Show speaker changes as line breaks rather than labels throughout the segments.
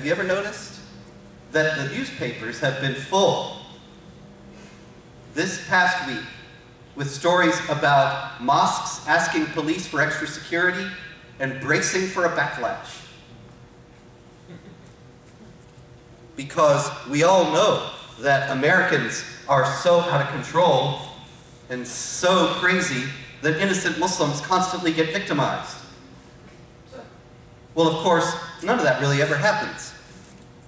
you ever noticed that the newspapers have been full this past week with stories about mosques asking police for extra security and bracing for a backlash? Because we all know that Americans are so out of control and so crazy that innocent Muslims constantly get victimized. Well, of course, none of that really ever happens.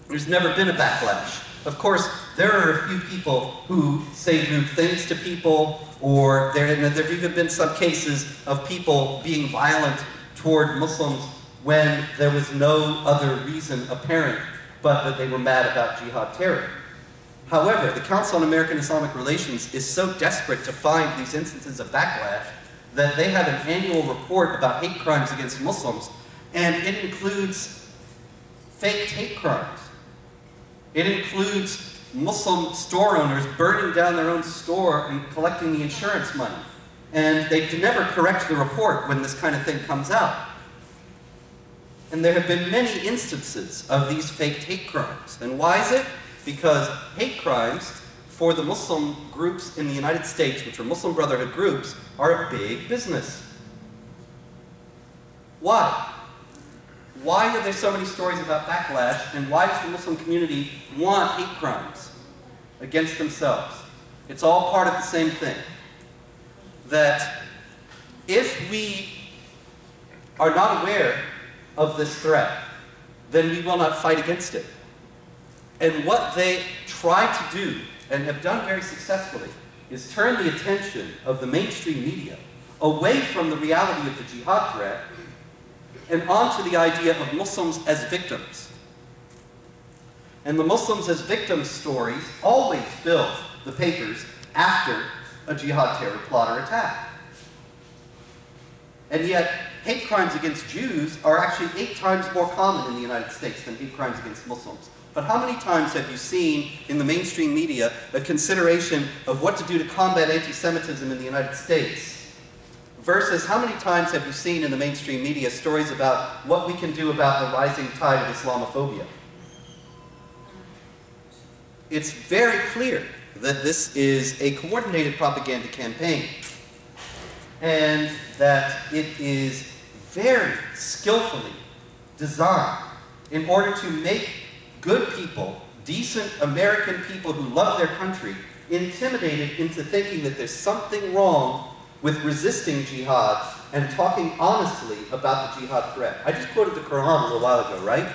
There's never been a backlash. Of course, there are a few people who say rude things to people, or there have even been some cases of people being violent toward Muslims when there was no other reason apparent but that they were mad about jihad terror. However, the Council on American-Islamic Relations is so desperate to find these instances of backlash that they have an annual report about hate crimes against Muslims, and it includes fake hate crimes. It includes Muslim store owners burning down their own store and collecting the insurance money. And they never correct the report when this kind of thing comes out. And there have been many instances of these faked hate crimes. And why is it? Because hate crimes for the Muslim groups in the United States, which are Muslim Brotherhood groups, are a big business. Why? Why are there so many stories about backlash, and why does the Muslim community want hate crimes against themselves? It's all part of the same thing. That if we are not aware of this threat, then we will not fight against it. And what they try to do, and have done very successfully, is turn the attention of the mainstream media away from the reality of the jihad threat and onto the idea of Muslims as victims. And the Muslims as victims stories always fill the papers after a jihad terror plot or attack. And yet, hate crimes against Jews are actually 8 times more common in the United States than hate crimes against Muslims. But how many times have you seen in the mainstream media a consideration of what to do to combat anti-Semitism in the United States? Versus how many times have you seen in the mainstream media stories about what we can do about the rising tide of Islamophobia? It's very clear that this is a coordinated propaganda campaign, and that it is very skillfully designed in order to make good people, decent American people who love their country, intimidated into thinking that there's something wrong with resisting jihad and talking honestly about the jihad threat. I just quoted the Quran a little while ago, right?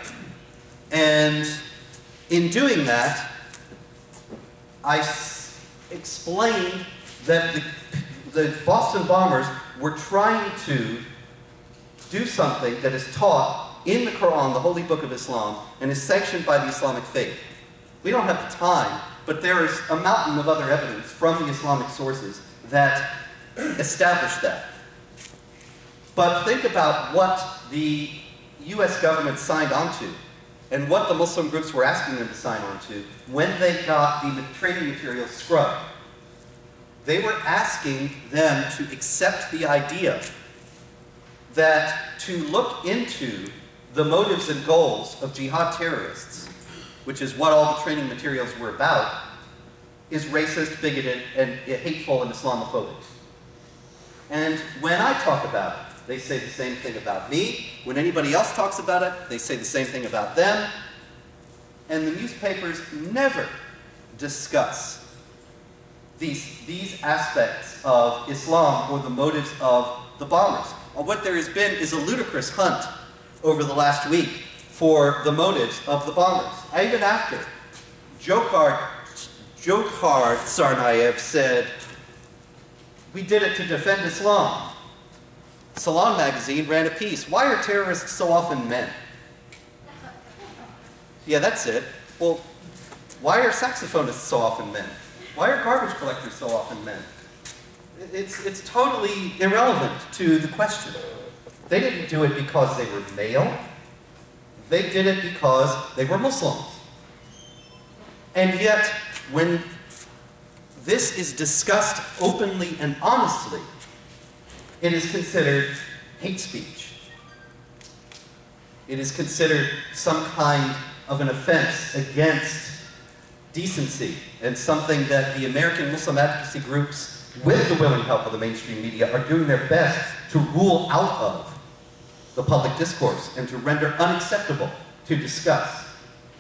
And in doing that, I explained that the Boston bombers were trying to do something that is taught in the Quran, the holy book of Islam, and is sanctioned by the Islamic faith. We don't have the time, but there is a mountain of other evidence from the Islamic sources that establish that. But think about what the US government signed onto and what the Muslim groups were asking them to sign onto when they got the training materials scrubbed. They were asking them to accept the idea that to look into the motives and goals of jihad terrorists, which is what all the training materials were about, is racist, bigoted, and hateful and Islamophobic. And when I talk about it, they say the same thing about me. When anybody else talks about it, they say the same thing about them. And the newspapers never discuss these aspects of Islam or the motives of the bombers. What there has been is a ludicrous hunt over the last week for the motives of the bombers. Even after Jokhar Tsarnaev said, "We did it to defend Islam." Salon magazine ran a piece, "Why are terrorists so often men?" Yeah, that's it. Well, why are saxophonists so often men? Why are garbage collectors so often men? It's totally irrelevant to the question. They didn't do it because they were male. They did it because they were Muslims. And yet, when this is discussed openly and honestly, it is considered hate speech. It is considered some kind of an offense against decency, and something that the American Muslim advocacy groups, with the willing help of the mainstream media, are doing their best to rule out of the public discourse and to render unacceptable to discuss.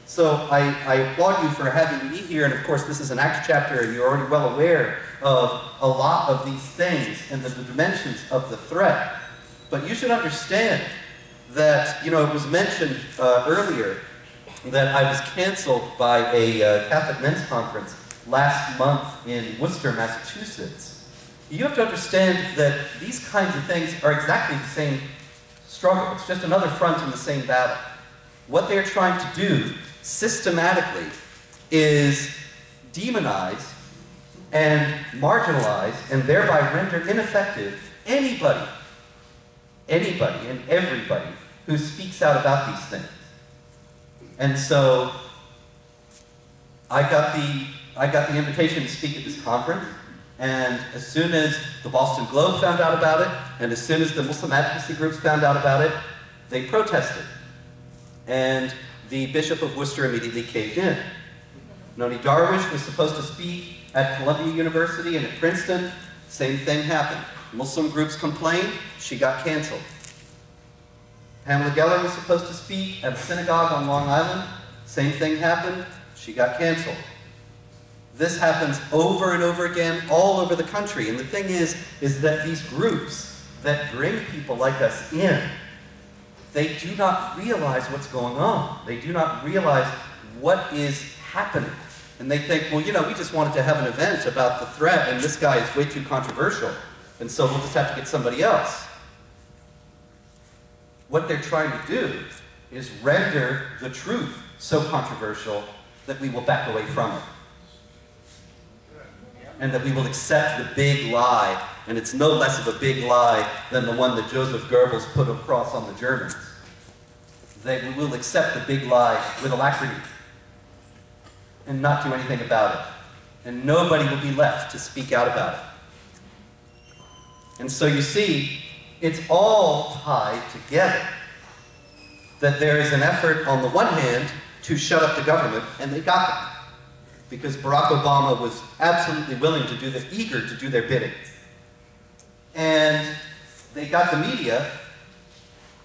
So I applaud you for having me here, and of course this is an ACT chapter and you're already well aware of a lot of these things and the dimensions of the threat. But you should understand that, it was mentioned earlier that I was canceled by a Catholic men's conference last month in Worcester, Massachusetts. You have to understand that these kinds of things are exactly the same struggle. It's just another front in the same battle. What they're trying to do systematically is demonize and marginalize and thereby render ineffective anybody and everybody who speaks out about these things. And so I got the invitation to speak at this conference, and as soon as the Boston Globe found out about it, and as soon as the Muslim advocacy groups found out about it, they protested. And the Bishop of Worcester immediately caved in. Noni Darwish was supposed to speak at Columbia University and at Princeton. Same thing happened. Muslim groups complained, she got canceled. Pamela Geller was supposed to speak at a synagogue on Long Island. Same thing happened, she got canceled. This happens over and over again all over the country. And the thing is that these groups that bring people like us in, they do not realize what's going on. They do not realize what is happening. And they think, well, we just wanted to have an event about the threat, and this guy is way too controversial, and so we'll just have to get somebody else. What they're trying to do is render the truth so controversial that we will back away from it. And that we will accept the big lie, and it's no less of a big lie than the one that Joseph Goebbels put across on the Germans. We will accept the big lie with alacrity and not do anything about it. And nobody will be left to speak out about it. And so you see, it's all tied together. That there is an effort on the one hand to shut up the government, and they got them. Because Barack Obama was absolutely willing to eager to do their bidding. And they got the media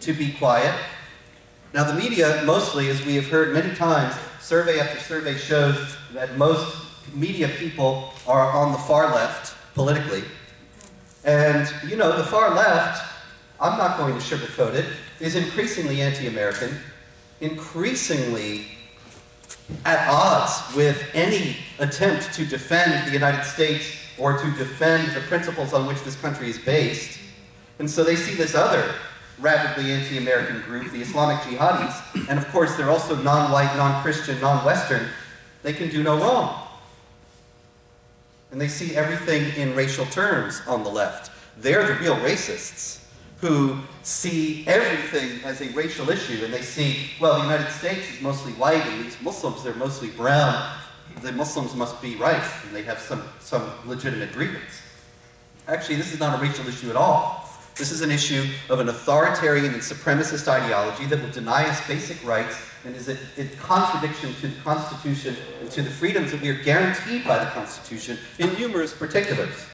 to be quiet. Now the media mostly, as we have heard many times, survey after survey shows that most media people are on the far left, politically. And, the far left, I'm not going to sugarcoat it, is increasingly anti-American, increasingly at odds with any attempt to defend the United States or to defend the principles on which this country is based. And so they see this other rapidly anti-American group, the Islamic jihadis, and of course they're also non-white, non-Christian, non-Western. They can do no wrong. And they see everything in racial terms on the left. They're the real racists who see everything as a racial issue, and they see, well, the United States is mostly white, and these Muslims, they're mostly brown. The Muslims must be right, and they have some legitimate grievance. Actually, this is not a racial issue at all. This is an issue of an authoritarian and supremacist ideology that will deny us basic rights and is in contradiction to the Constitution and to the freedoms that we are guaranteed by the Constitution in numerous particulars.